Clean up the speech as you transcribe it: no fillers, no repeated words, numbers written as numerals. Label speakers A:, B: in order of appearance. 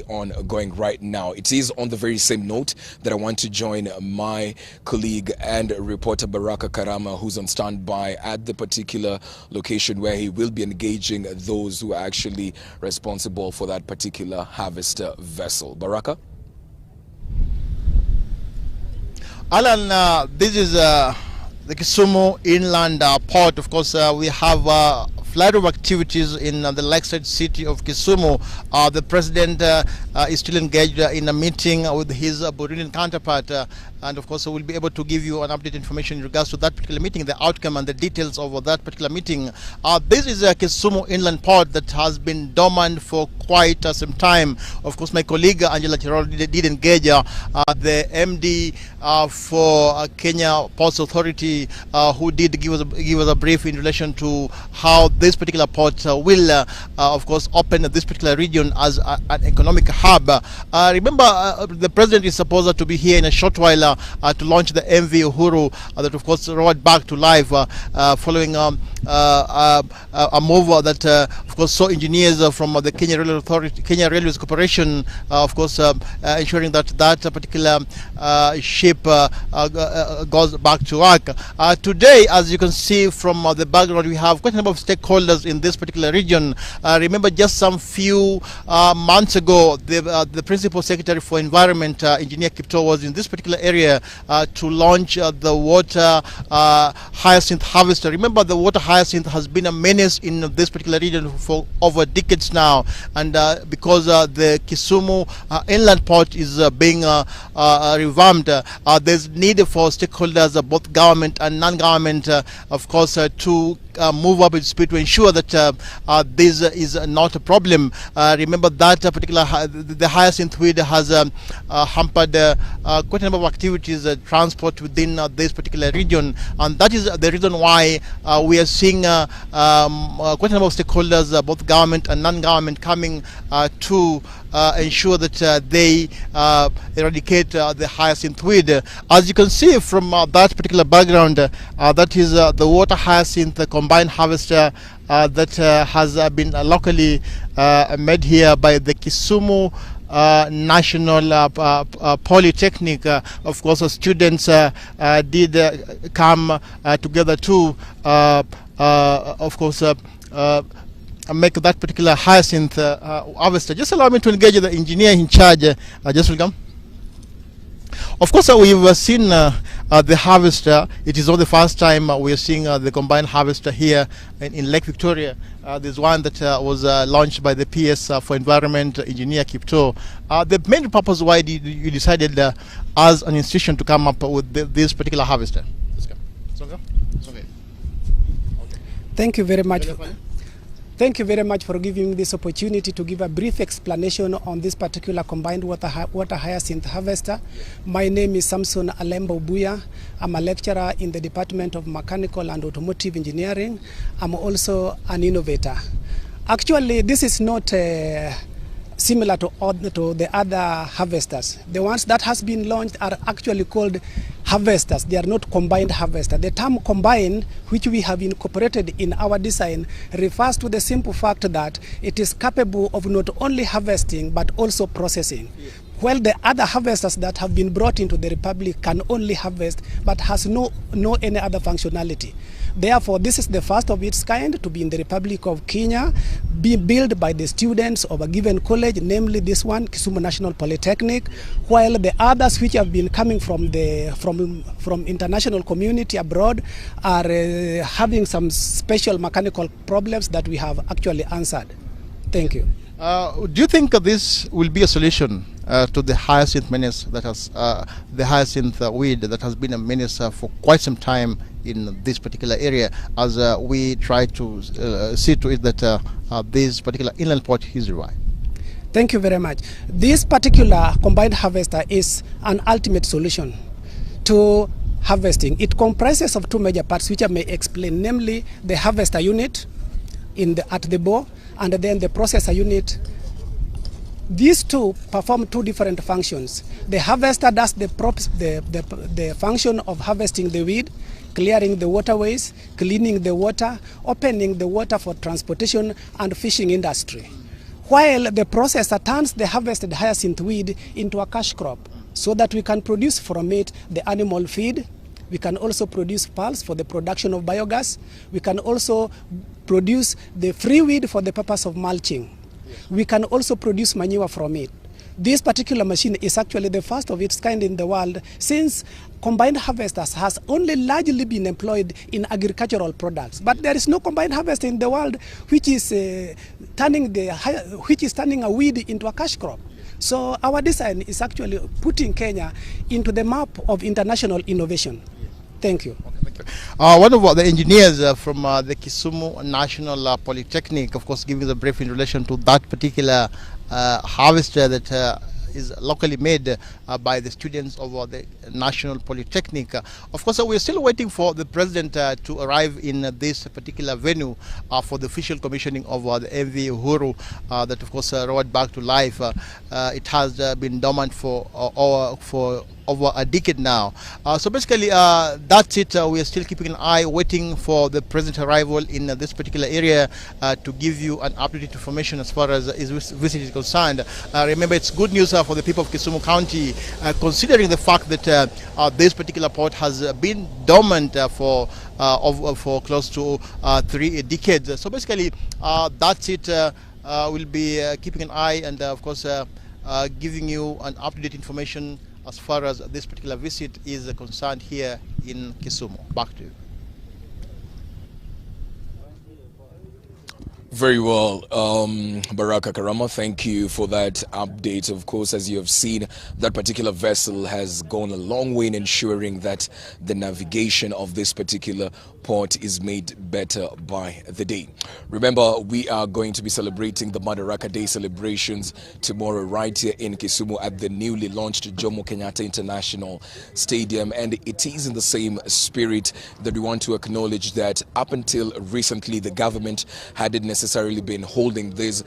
A: ongoing right now. It is on the very same note that I want to join my colleague and reporter Baraka Karama, who's on standby at the particular location where he will be engaging those who are actually responsible for that particular harvester vessel. Baraka?
B: Alan, this is the Kisumu Inland Port. Of course, we have flood of activities in the lakeside city of Kisumu. The president is still engaged in a meeting with his Burundian counterpart, and of course we'll be able to give you an updated information in regards to that particular meeting, the outcome and the details of that particular meeting. This is a Kisumu Inland Port that has been dormant for quite some time. Of course, my colleague Angela Chirol did engage the MD for Kenya Ports Authority, who did give us a brief in relation to how this particular port will, of course, open this particular region as an economic hub. Remember, the president is supposed to be here in a short while to launch the MV Uhuru that, of course, roared back to life following a move that, of course, saw engineers from the Kenya Railway Authority, Kenya Railways Corporation, of course, ensuring that that particular ship goes back to work. Today, as you can see from the background, we have quite a number of stakeholders in this particular region. Remember, just some few months ago, the Principal Secretary for Environment, Engineer Kipto, was in this particular area to launch the water hyacinth harvester. Remember, the water hyacinth has been a menace in this particular region for over decades now, and because the Kisumu inland port is being revamped, there's need for stakeholders, both government and non-government, of course, to move up its speed to ensure that this is not a problem. Remember that particular the hyacinth weed has hampered quite a number of activities, transport within this particular region, and that is the reason why we are seeing quite a number of stakeholders, both government and non-government, coming to ensure that they eradicate the hyacinth weed. As you can see from that particular background, that is the water hyacinth combined harvester that has been locally made here by the Kisumu National Polytechnic. Of course, students did come together to, of course, make that particular hyacinth harvester. Just allow me to engage the engineer in charge. Just welcome. Of course, we've seen the harvester. It is not the first time we are seeing the combined harvester here in Lake Victoria. There's one that was launched by the PS for Environment, Engineer Kipto. The main purpose why you decided as an institution to come up with this particular harvester? Okay.
C: Thank you very much. Thank you very much for giving me this opportunity to give a brief explanation on this particular combined water hyacinth harvester. My name is Samson Alemba Obuya. I'm a lecturer in the Department of Mechanical and Automotive Engineering. I'm also an innovator. Actually, this is not similar to the other harvesters. The ones that has been launched are actually called harvesters. They are not combined harvester. The term combined, which we have incorporated in our design, refers to the simple fact that it is capable of not only harvesting but also processing. While the other harvesters that have been brought into the Republic can only harvest but has no any other functionality. Therefore, this is the first of its kind to be in the Republic of Kenya, being built by the students of a given college, namely this one, Kisumu National Polytechnic, while the others which have been coming from the from international community abroad are having some special mechanical problems that we have actually answered. Thank you.
B: Do you think this will be a solution to the hyacinth menace that has the hyacinth weed that has been a menace for quite some time in this particular area, as we try to see to it that this particular inland port is revived?
C: Thank you very much. This particular combined harvester is an ultimate solution to harvesting. It comprises of two major parts, which I may explain, namely the harvester unit at the bore, and then the processor unit. These two perform two different functions. The harvester does the function of harvesting the weed, clearing the waterways, cleaning the water, opening the water for transportation and fishing industry. while the processor turns the harvested hyacinth weed into a cash crop so that we can produce from it the animal feed. We can also produce pulse for the production of biogas. We can also produce the free weed for the purpose of mulching. We can also produce manure from it. This particular machine is actually the first of its kind in the world, since combined harvesters has only largely been employed in agricultural products. But there is no combined harvester in the world which is turning a weed into a cash crop. So our design is actually putting Kenya into the map of international innovation. Thank you.
B: One of the engineers from the Kisumu National Polytechnic, of course, giving the brief in relation to that particular harvester that is locally made by the students of the National Polytechnic. Of course, we're still waiting for the president to arrive in this particular venue for the official commissioning of the MV Uhuru that, of course, roared back to life. It has been dormant for over a decade now. So basically, that's it. We are still keeping an eye, waiting for the president arrival in this particular area to give you an updated information as far as his visit is concerned. Remember, it's good news for the people of Kisumu County, considering the fact that this particular port has been dormant for close to 3 decades. So basically, that's it. We'll be keeping an eye and, of course, giving you an up-to-date information as far as this particular visit is concerned here in Kisumu. Back to you.
A: Very well, Baraka Karama, thank you for that update. Of course, as you have seen, that particular vessel has gone a long way in ensuring that the navigation of this particular port is made better by the day. Remember, we are going to be celebrating the Madaraka Day celebrations tomorrow right here in Kisumu at the newly launched Jomo Kenyatta International Stadium, and it is in the same spirit that we want to acknowledge that up until recently the government hadn't necessarily been holding this